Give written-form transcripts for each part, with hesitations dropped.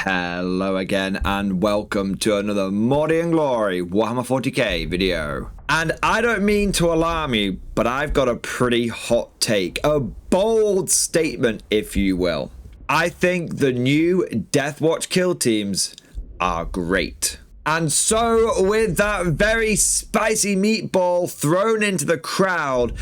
Hello again and welcome to another Mordian Glory Warhammer 40k video. And I don't mean to alarm you, but I've got a pretty hot take, a bold statement if you will. I think the new Deathwatch kill teams are great. And so with that very spicy meatball thrown into the crowd,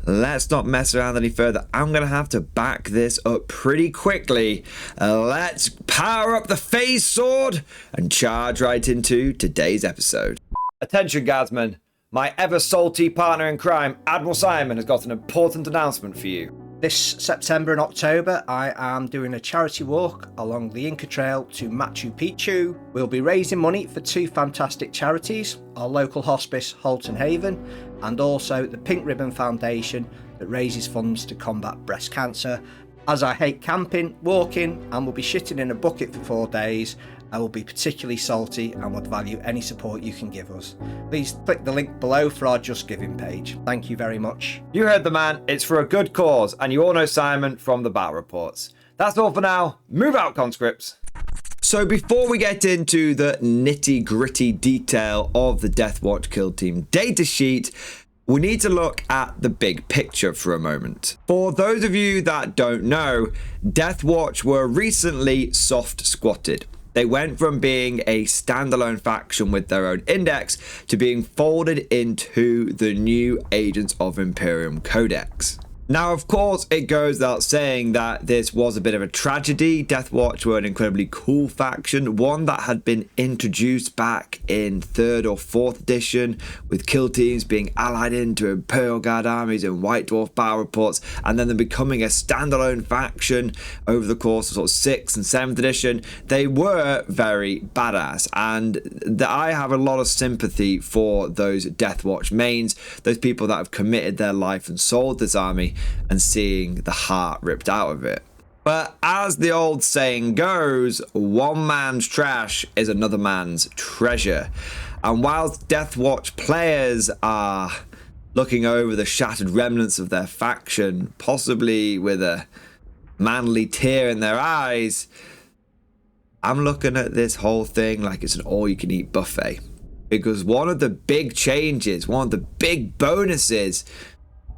let's not mess around any further. I'm going to have to back this up pretty quickly. Let's power up the phase sword and charge right into today's episode. Attention, guardsmen. My ever salty partner in crime, Admiral Simon, has got an important announcement for you. This September and October, I am doing a charity walk along the Inca Trail to Machu Picchu. We'll be raising money for two fantastic charities, our local hospice, Halton Haven, and also the Pink Ribbon Foundation that raises funds to combat breast cancer. As I hate camping, walking, and will be shitting in a bucket for 4 days, I will be particularly salty and would value any support you can give us. Please click the link below for our Just Giving page. Thank you very much. You heard the man, it's for a good cause, and you all know Simon from the battle reports. That's all for now. Move out, conscripts. So before we get into the nitty-gritty detail of the Deathwatch kill team datasheet, we need to look at the big picture for a moment. For those of you that don't know, Deathwatch were recently soft squatted. They went from being a standalone faction with their own index to being folded into the new Agents of Imperium Codex. Now, of course, it goes without saying that this was a bit of a tragedy. Deathwatch were an incredibly cool faction, one that had been introduced back in 3rd or 4th edition, with kill teams being allied into Imperial Guard armies and White Dwarf battle reports, and then them becoming a standalone faction over the course of sort of 6th and 7th edition. They were very badass, and I have a lot of sympathy for those Deathwatch mains, those people that have committed their life and soul to this army, and seeing the heart ripped out of it. But as the old saying goes, one man's trash is another man's treasure. And whilst Deathwatch players are looking over the shattered remnants of their faction, possibly with a manly tear in their eyes, I'm looking at this whole thing like it's an all-you-can-eat buffet. Because one of the big changes, one of the big bonuses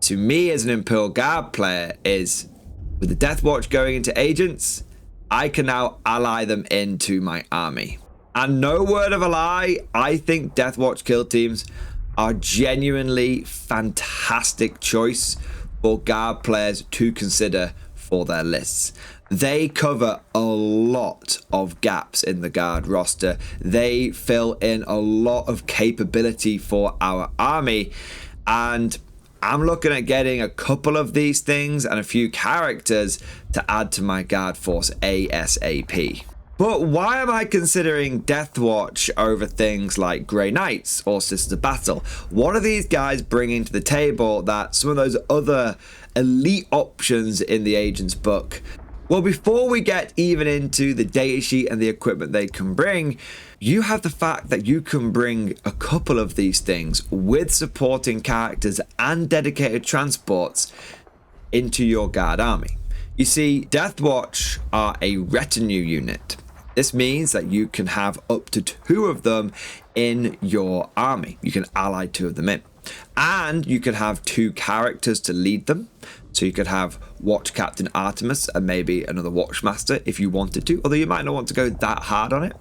to me as an Imperial Guard player is, with the Deathwatch going into agents, I can now ally them into my army. And no word of a lie, I think Deathwatch kill teams are genuinely fantastic choice for Guard players to consider for their lists. They cover a lot of gaps in the Guard roster. They fill in a lot of capability for our army, and I'm looking at getting a couple of these things and a few characters to add to my Guard force ASAP. But why am I considering Deathwatch over things like Grey Knights or Sisters of Battle? What are these guys bringing to the table that some of those other elite options in the Agent's book? Well, before we get even into the datasheet and the equipment they can bring, you have the fact that you can bring a couple of these things with supporting characters and dedicated transports into your Guard army. You see, Deathwatch are a retinue unit. This means that you can have up to 2 of them in your army. You can ally 2 of them in. And you can have 2 characters to lead them. So you could have Watch Captain Artemis and maybe another Watchmaster if you wanted to, although you might not want to go that hard on it.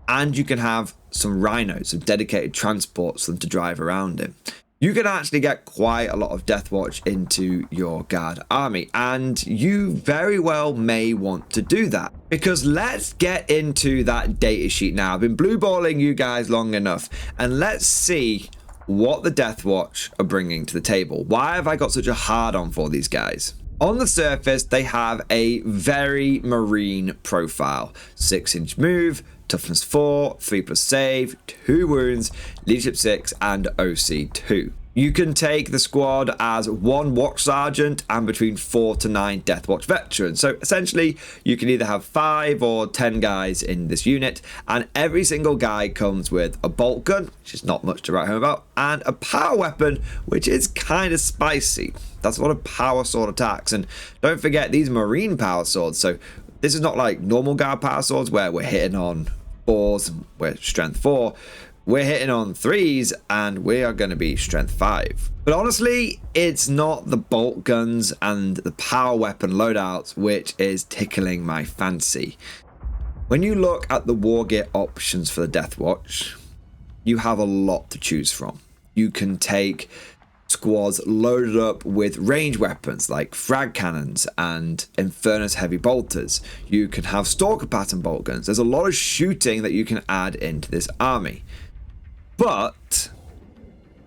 And you can have some rhinos, some dedicated transports for them to drive around in. You can actually get quite a lot of Deathwatch into your Guard army, and you very well may want to do that. Because let's get into that datasheet now. I've been blueballing you guys long enough, and let's see what the Deathwatch are bringing to the table. Why have I got such a hard-on for these guys? On the surface, they have a very marine profile. 6-inch move, toughness 4, 3+ save, 2 wounds, leadership 6, and OC 2. You can take the squad as 1 Watch Sergeant and between 4 to 9 Deathwatch veterans. So essentially, you can either have 5 or 10 guys in this unit, and every single guy comes with a bolt gun, which is not much to write home about, and a power weapon, which is kind of spicy. That's a lot of power sword attacks, and don't forget these marine power swords, so This is not like normal guard power swords where we're hitting on 4s and we're strength 4. We're hitting on 3s and we are going to be strength 5. But honestly, it's not the bolt guns and the power weapon loadouts which is tickling my fancy. When you look at the war gear options for the Deathwatch, you have a lot to choose from. You can take squads loaded up with range weapons like frag cannons and Infernus heavy bolters. You can have stalker pattern bolt guns. There's a lot of shooting that you can add into this army. But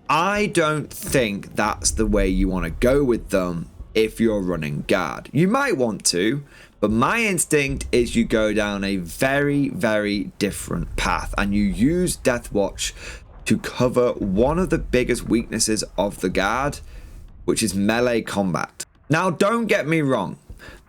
I don't think that's the way you want to go with them if you're running guard. You might want to, but my instinct is you go down a very, very different path and you use Deathwatch to cover one of the biggest weaknesses of the guard, which is melee combat. Now, don't get me wrong.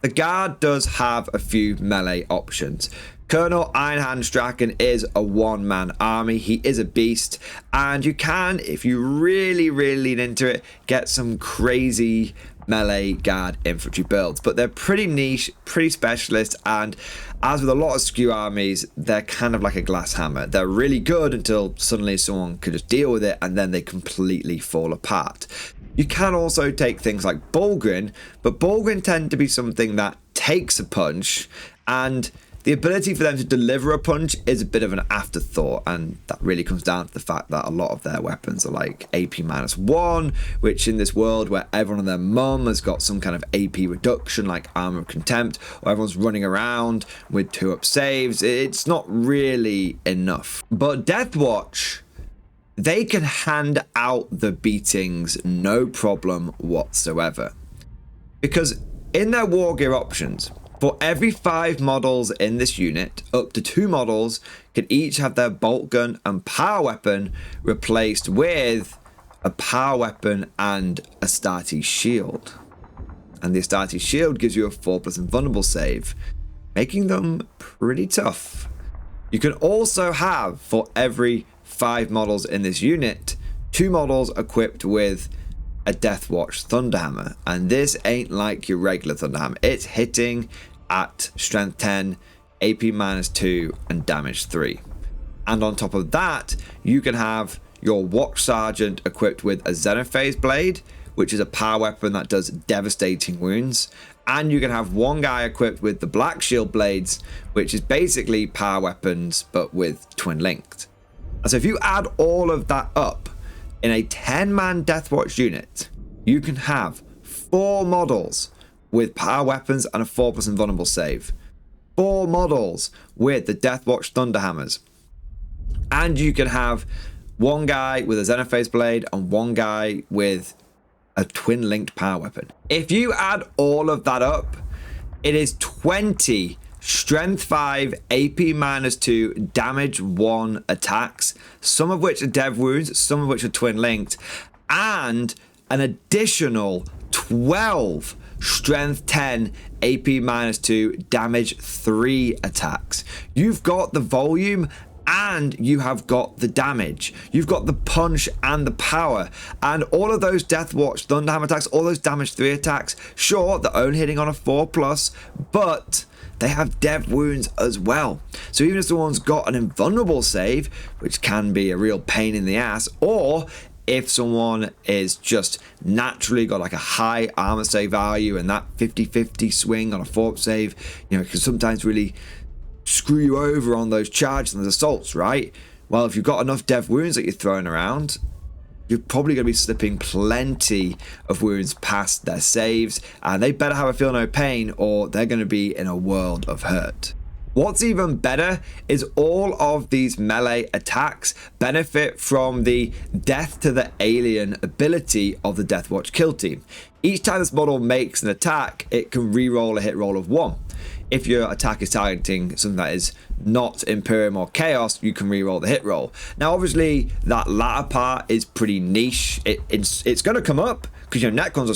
The guard does have a few melee options. Colonel Ironhand Strachan is a one-man army. He is a beast, and you can, if you really, really lean into it, get some crazy melee guard infantry builds, but they're pretty niche, pretty specialist, and as with a lot of skew armies, they're kind of like a glass hammer. They're really good until suddenly someone could just deal with it, and then they completely fall apart. You can also take things like Bulgrin, but Bulgrin tend to be something that takes a punch, and the ability for them to deliver a punch is a bit of an afterthought, and that really comes down to the fact that a lot of their weapons are like AP-1, which in this world where everyone and their mum has got some kind of AP reduction like Armor of Contempt, or everyone's running around with 2-up saves, it's not really enough. But Deathwatch, they can hand out the beatings no problem whatsoever. Because in their war gear options, for every 5 models in this unit, up to 2 models can each have their bolt gun and power weapon replaced with a power weapon and Astartes shield. And the Astartes shield gives you a 4+ invulnerable save, making them pretty tough. You can also have, for every 5 models in this unit, 2 models equipped with a Deathwatch Thunderhammer, and this ain't like your regular Thunderhammer. It's hitting at strength 10, AP-2 and damage 3. And on top of that, you can have your Watch Sergeant equipped with a Xenophase Blade, which is a power weapon that does devastating wounds, and you can have one guy equipped with the Black Shield Blades, which is basically power weapons but with twin linked. And so if you add all of that up in a 10-man Deathwatch unit, you can have 4 models with power weapons and a 4+ invulnerable save, 4 models with the Deathwatch Thunderhammers, and you can have one guy with a Xenophase Blade and one guy with a twin linked power weapon. If you add all of that up, it is 20 strength 5 AP-2 damage 1 attacks, some of which are dev wounds, some of which are twin linked, and an additional 12 strength 10 AP-2 damage 3 attacks. You've got the volume and you have got the damage. You've got the punch and the power, and all of those Deathwatch Thunderhammer attacks, all those damage 3 attacks, sure, they're only hitting on a 4+, but they have dev wounds as well. So even if someone's got an invulnerable save, which can be a real pain in the ass, or if someone is just naturally got like a high armor save value and that 50-50 swing on a 4-up save, you know, can sometimes really screw you over on those charges and those assaults, right? Well, if you've got enough dev wounds that you're throwing around, you're probably going to be slipping plenty of wounds past their saves, and they better have a feel no pain or they're going to be in a world of hurt. What's even better is all of these melee attacks benefit from the death to the alien ability of the Deathwatch kill team. Each time this model makes an attack, it can re-roll a hit roll of 1. If your attack is targeting something that is not Imperium or Chaos, you can re-roll the hit roll. Now, obviously, that latter part is pretty niche. It's going to come up because, you know, Necrons are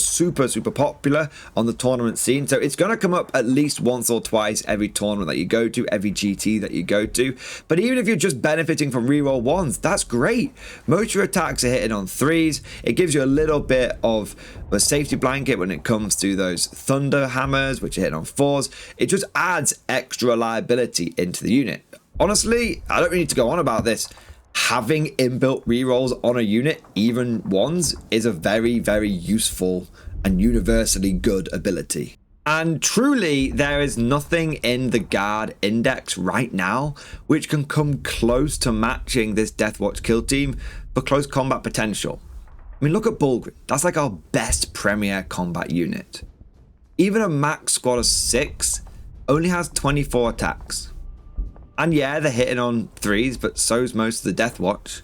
super popular on the tournament scene. So it's going to come up at least once or twice every tournament that you go to, every GT that you go to. But even if you're just benefiting from reroll 1s, that's great. Most of your attacks are hitting on 3s. It gives you a little bit of a safety blanket when it comes to those Thunder Hammers, which are hitting on 4s. It just adds extra reliability into the unit. Honestly, I don't really need to go on about this. Having inbuilt rerolls on a unit, even 1s, is a very useful and universally good ability. And truly, there is nothing in the Guard Index right now which can come close to matching this Deathwatch kill team for close combat potential. I mean, look at Bulgrin. That's like our best premier combat unit. Even a max squad of 6 only has 24 attacks. And yeah, they're hitting on 3s, but so's most of the Deathwatch.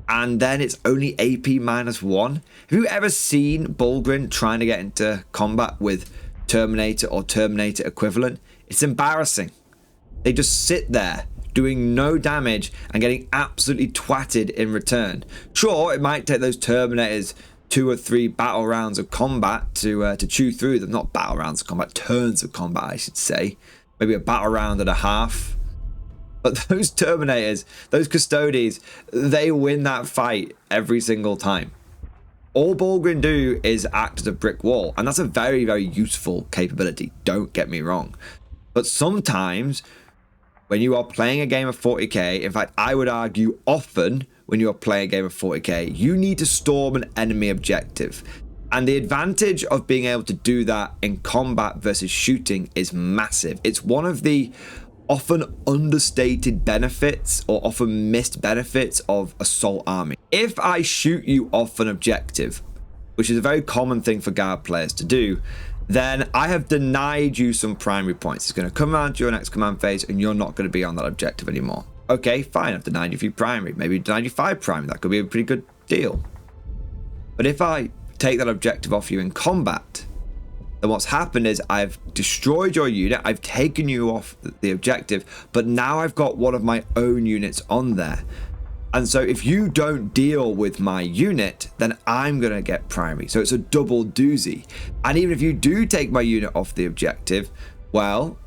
And then it's only AP -1. Have you ever seen Bulgrin trying to get into combat with Terminator or Terminator equivalent? It's embarrassing. They just sit there doing no damage and getting absolutely twatted in return. Sure, it might take those Terminators 2 or 3 battle rounds of combat to chew through them. Not battle rounds of combat, turns of combat, I should say. Maybe a battle round and a half. But those Terminators, those Custodies, they win that fight every single time. All Bulgrin do is act as a brick wall, and that's a very useful capability, don't get me wrong. But sometimes, when you are playing a game of 40k, in fact, I would argue often when you are playing a game of 40k, you need to storm an enemy objective. And the advantage of being able to do that in combat versus shooting is massive. It's one of the often understated benefits or often missed benefits of Assault Army. If I shoot you off an objective, which is a very common thing for Guard players to do, then I have denied you some primary points. It's going to come around to your next command phase and you're not going to be on that objective anymore. Okay, fine, I've denied you a few primary, maybe denied you 5 primary. That could be a pretty good deal. But if I take that objective off you in combat, then what's happened is I've destroyed your unit, I've taken you off the objective, but now I've got one of my own units on there. And so if you don't deal with my unit, then I'm going to get primary. So it's a double doozy. And even if you do take my unit off the objective, well,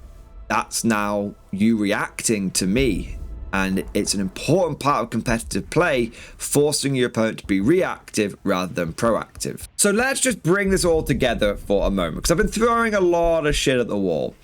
that's now you reacting to me. And it's an important part of competitive play, forcing your opponent to be reactive rather than proactive. So let's just bring this all together for a moment, because I've been throwing a lot of shit at the wall.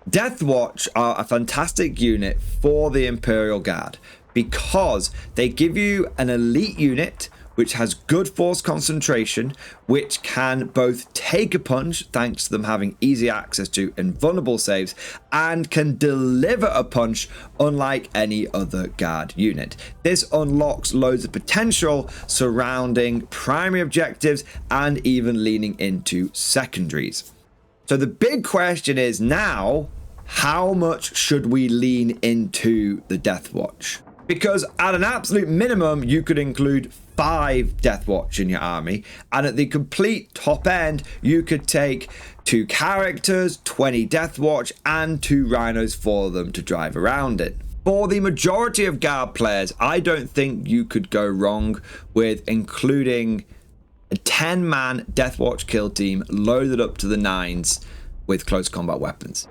Deathwatch are a fantastic unit for the Imperial Guard because they give you an elite unit which has good force concentration, which can both take a punch thanks to them having easy access to invulnerable saves, and can deliver a punch unlike any other Guard unit. This unlocks loads of potential surrounding primary objectives and even leaning into secondaries. So the big question is now, how much should we lean into the Deathwatch? Because at an absolute minimum, you could include 5 Deathwatch in your army, and at the complete top end, you could take 2 characters, 20 Deathwatch, and 2 Rhinos for them to drive around in. For the majority of Guard players, I don't think you could go wrong with including a 10-man Deathwatch kill team loaded up to the 9s with close combat weapons.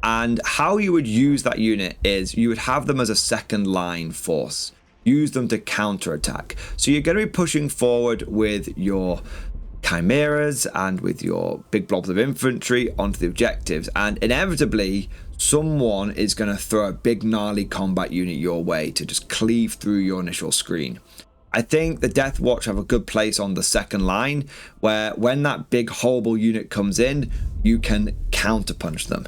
And how you would use that unit is you would have them as a second line force. Use them to counterattack. So you're going to be pushing forward with your chimeras and with your big blobs of infantry onto the objectives. And inevitably, someone is going to throw a big gnarly combat unit your way to just cleave through your initial screen. I think the Deathwatch have a good place on the second line, where when that big horrible unit comes in, you can counterpunch them.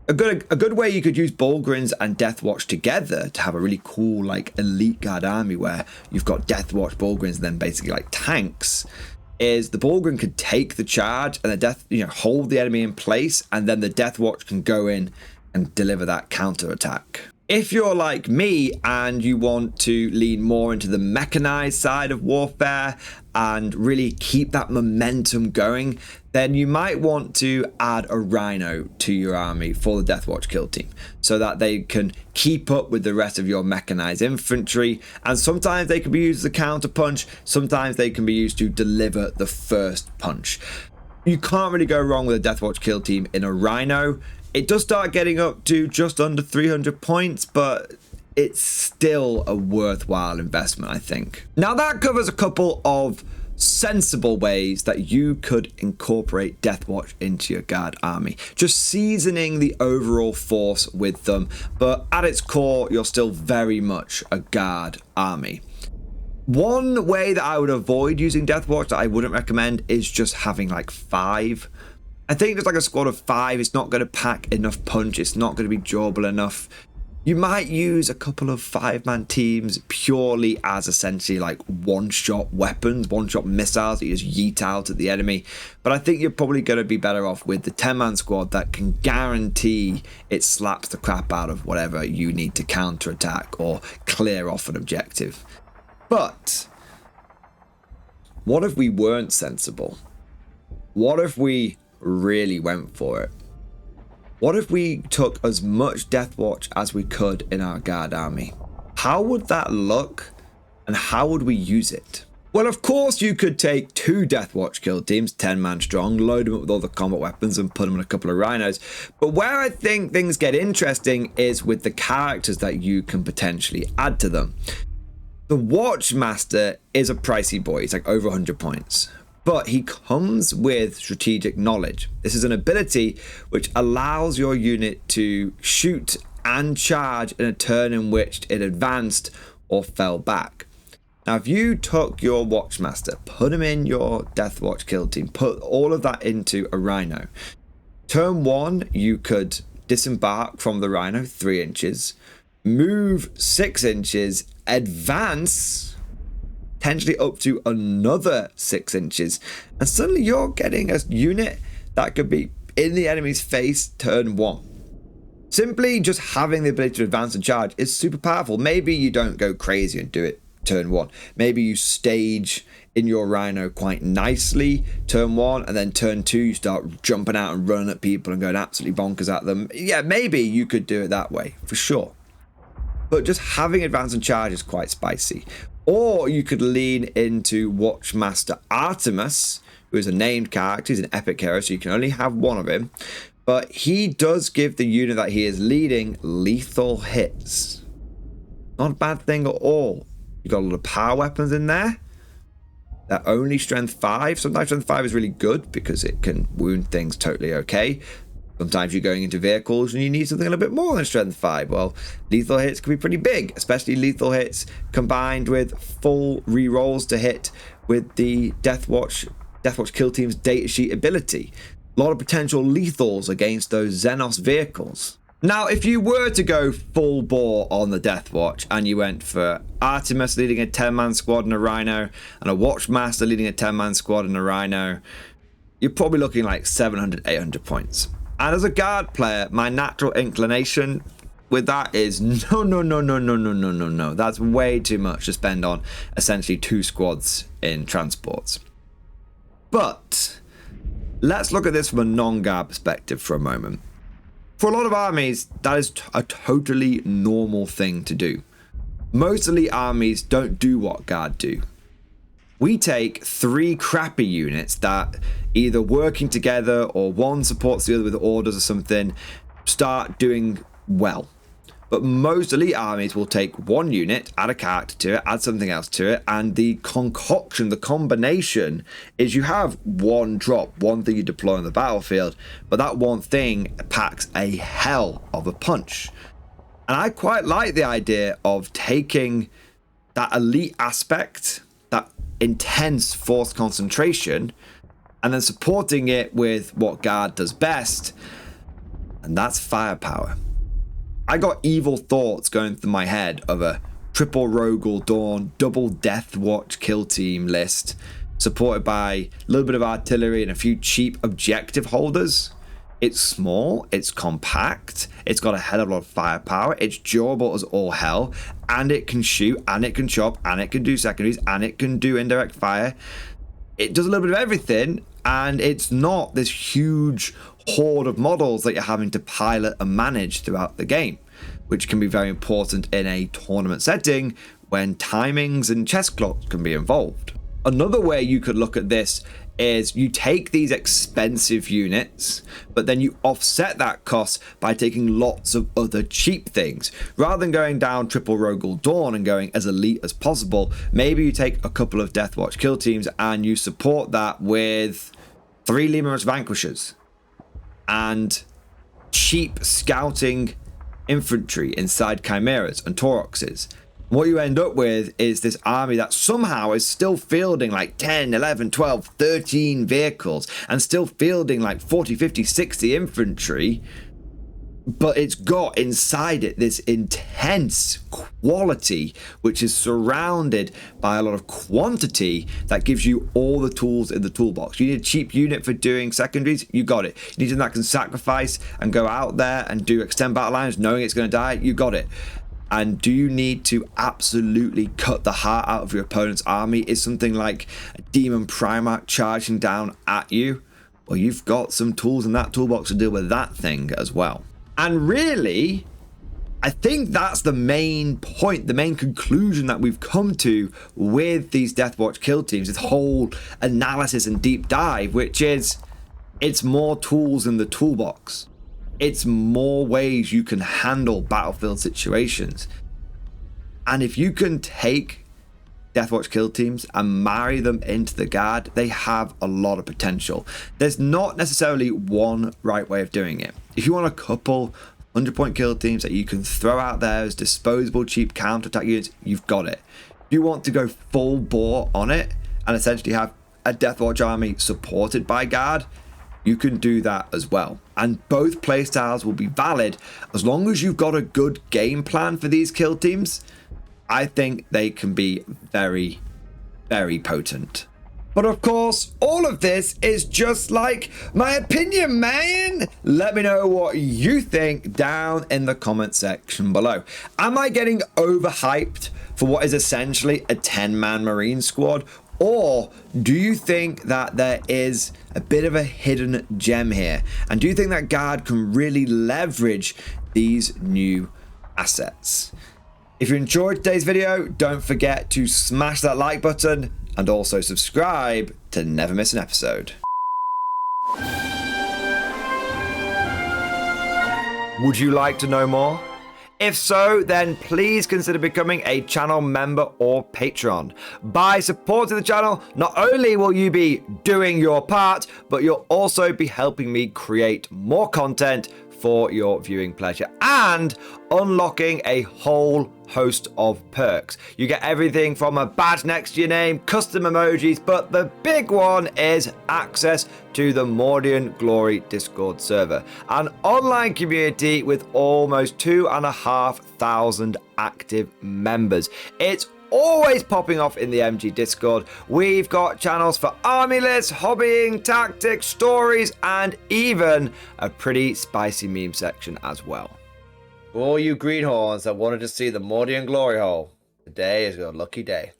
A good way you could use Bulgrins and Deathwatch together to have a really cool like elite Guard army where you've got Deathwatch, Bulgrins, and then basically like tanks, is the Bulgrin could take the charge and hold the enemy in place, and then the Deathwatch can go in and deliver that counter attack. If you're like me and you want to lean more into the mechanized side of warfare and really keep that momentum going, then you might want to add a rhino to your army for the Deathwatch kill team so that they can keep up with the rest of your mechanized infantry. And sometimes they can be used as a counter punch, sometimes they can be used to deliver the first punch. You can't really go wrong with a Deathwatch kill team in a rhino. It does start getting up to just under 300 points, but it's still a worthwhile investment, I think. Now that covers a couple of sensible ways that you could incorporate Deathwatch into your guard army, just seasoning the overall force with them, but at its core, you're still very much a guard army. One way that I would avoid using Deathwatch that I wouldn't recommend is just having like 5. I think just like a squad of 5, it's not going to pack enough punch, it's not going to be durable enough. You might use a couple of 5-man teams purely as essentially like one-shot weapons, one-shot missiles that you just yeet out at the enemy. But I think you're probably going to be better off with the 10-man squad that can guarantee it slaps the crap out of whatever you need to counter-attack or clear off an objective. But what if we weren't sensible? What if we really went for it? What if we took as much Deathwatch as we could in our guard army? How would that look and how would we use it? Well, of course you could take 2 Deathwatch kill teams, 10-man strong, load them up with all the combat weapons and put them in a couple of rhinos. But where I think things get interesting is with the characters that you can potentially add to them. The Watchmaster is a pricey boy, he's like over 100 points. But he comes with strategic knowledge. This is an ability which allows your unit to shoot and charge in a turn in which it advanced or fell back. Now, if you took your Watchmaster, put him in your Deathwatch kill team, put all of that into a rhino. Turn 1, you could disembark from the rhino 3 inches, move 6 inches, advance potentially up to another 6 inches, and suddenly you're getting a unit that could be in the enemy's face turn 1. Simply just having the ability to advance and charge is super powerful. Maybe you don't go crazy and do it turn 1. Maybe you stage in your rhino quite nicely turn 1, and then turn 2 you start jumping out and running at people and going absolutely bonkers at them. Yeah, maybe you could do it that way for sure, but just having advance and charge is quite spicy. Or you could lean into Watchmaster Artemis, who is a named character. He's an epic hero, so you can only have one of him. But he does give the unit that he is leading lethal hits. Not a bad thing at all. You've got a lot of power weapons in there. They're only strength 5. Sometimes strength 5 is really good because it can wound things totally okay. Sometimes you're going into vehicles and you need something a little bit more than strength 5. Well, lethal hits can be pretty big, especially lethal hits combined with full rerolls to hit with the Deathwatch kill team's datasheet ability. A lot of potential lethals against those Xenos vehicles. Now, if you were to go full bore on the Deathwatch and you went for Artemis leading a 10-man squad and a rhino, and a Watchmaster leading a 10-man squad and a rhino, you're probably looking like 700, 800 points. And as a guard player, my natural inclination with that is no. That's way too much to spend on essentially 2 squads in transports. But let's look at this from a non-guard perspective for a moment. For a lot of armies, that is a totally normal thing to do. Most elite armies don't do what guard do. We take 3 crappy units that either working together or one supports the other with orders or something, start doing well. But most elite armies will take 1 unit, add a character to it, add something else to it, and the concoction, the combination is you have one drop, one thing you deploy on the battlefield, but that one thing packs a hell of a punch. And I quite like the idea of taking that elite aspect, that intense force concentration, and then supporting it with what guard does best, and that's firepower. I got evil thoughts going through my head of a triple Rogel Dawn, double Deathwatch kill team list, supported by a little bit of artillery and a few cheap objective holders. It's small, it's compact, it's got a hell of a lot of firepower, it's durable as all hell, and it can shoot, and it can chop, and it can do secondaries, and it can do indirect fire. It does a little bit of everything, and it's not this huge horde of models that you're having to pilot and manage throughout the game, which can be very important in a tournament setting when timings and chess clocks can be involved. Another way you could look at this is you take these expensive units, but then you offset that cost by taking lots of other cheap things. Rather than going down triple Rogel Dawn and going as elite as possible, maybe you take a couple of Deathwatch kill teams and you support that with 3 Lemurus Vanquishers and cheap scouting infantry inside Chimeras and Tauroxes. What you end up with is this army that somehow is still fielding like 10, 11, 12, 13 vehicles and still fielding like 40, 50, 60 infantry, but it's got inside it this intense quality which is surrounded by a lot of quantity that gives you all the tools in the toolbox. You need a cheap unit for doing secondaries, you got it. You need something that can sacrifice and go out there and do extend battle lines knowing it's going to die, you got it. And do you need to absolutely cut the heart out of your opponent's army? Is something like a Demon Primarch charging down at you? Well, you've got some tools in that toolbox to deal with that thing as well. And really, I think that's the main point, the main conclusion that we've come to with these Deathwatch kill teams, this whole analysis and deep dive, which is it's more tools in the toolbox. It's more ways you can handle battlefield situations. And if you can take Deathwatch kill teams and marry them into the Guard, they have a lot of potential. There's not necessarily one right way of doing it. If you want a couple 100-point kill teams that you can throw out there as disposable cheap counterattack units, you've got it. If you want to go full bore on it and essentially have a Deathwatch army supported by Guard, you can do that as well. And both playstyles will be valid as long as you've got a good game plan for these kill teams. I think they can be very, very potent. But of course, all of this is just like my opinion, man. Let me know what you think down in the comment section below. Am I getting overhyped for what is essentially a 10-man Marine squad? Or do you think that there is a bit of a hidden gem here? And do you think that Guard can really leverage these new assets? If you enjoyed today's video, don't forget to smash that like button and also subscribe to never miss an episode. Would you like to know more? If so, then please consider becoming a channel member or patron. By supporting the channel, not only will you be doing your part, but you'll also be helping me create more content for your viewing pleasure and unlocking a whole host of perks. You get everything from a badge next to your name, custom emojis, but the big one is access to the Mordian Glory Discord server, an online community with almost 2,500 active members. It's always popping off in the MG Discord. We've got channels for army lists, hobbying, tactics, stories, and even a pretty spicy meme section as well. For all you greenhorns that wanted to see the Mordian glory hole, today is your lucky day.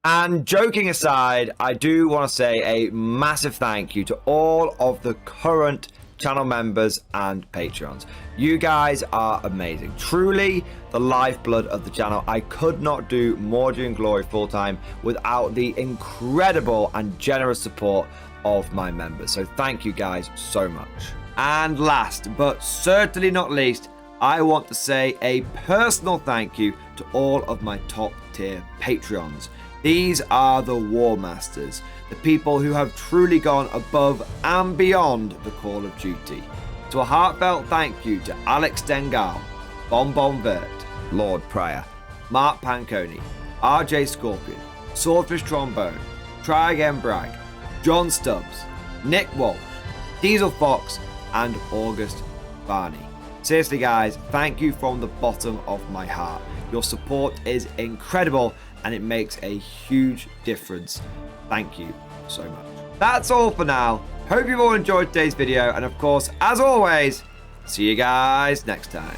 And joking aside, I do want to say a massive thank you to all of the current channel members and patrons. You guys are amazing, truly the lifeblood of the channel. I could not do Mordian Glory full-time without the incredible and generous support of my members, so thank you guys so much. And last but certainly not least, I want to say a personal thank you to all of my top tier Patreons. These are the War Masters, the people who have truly gone above and beyond the call of duty. So a heartfelt thank you to Alex Dengal, Bonbon Vert, Lord Pryor, Mark Panconi, RJ Scorpion, Swordfish Trombone, Try Again Bragg, John Stubbs, Nick Walsh, Diesel Fox, and August Barney. Seriously guys, thank you from the bottom of my heart. Your support is incredible and it makes a huge difference. Thank you so much. That's all for now. Hope you've all enjoyed today's video. And of course, as always, see you guys next time.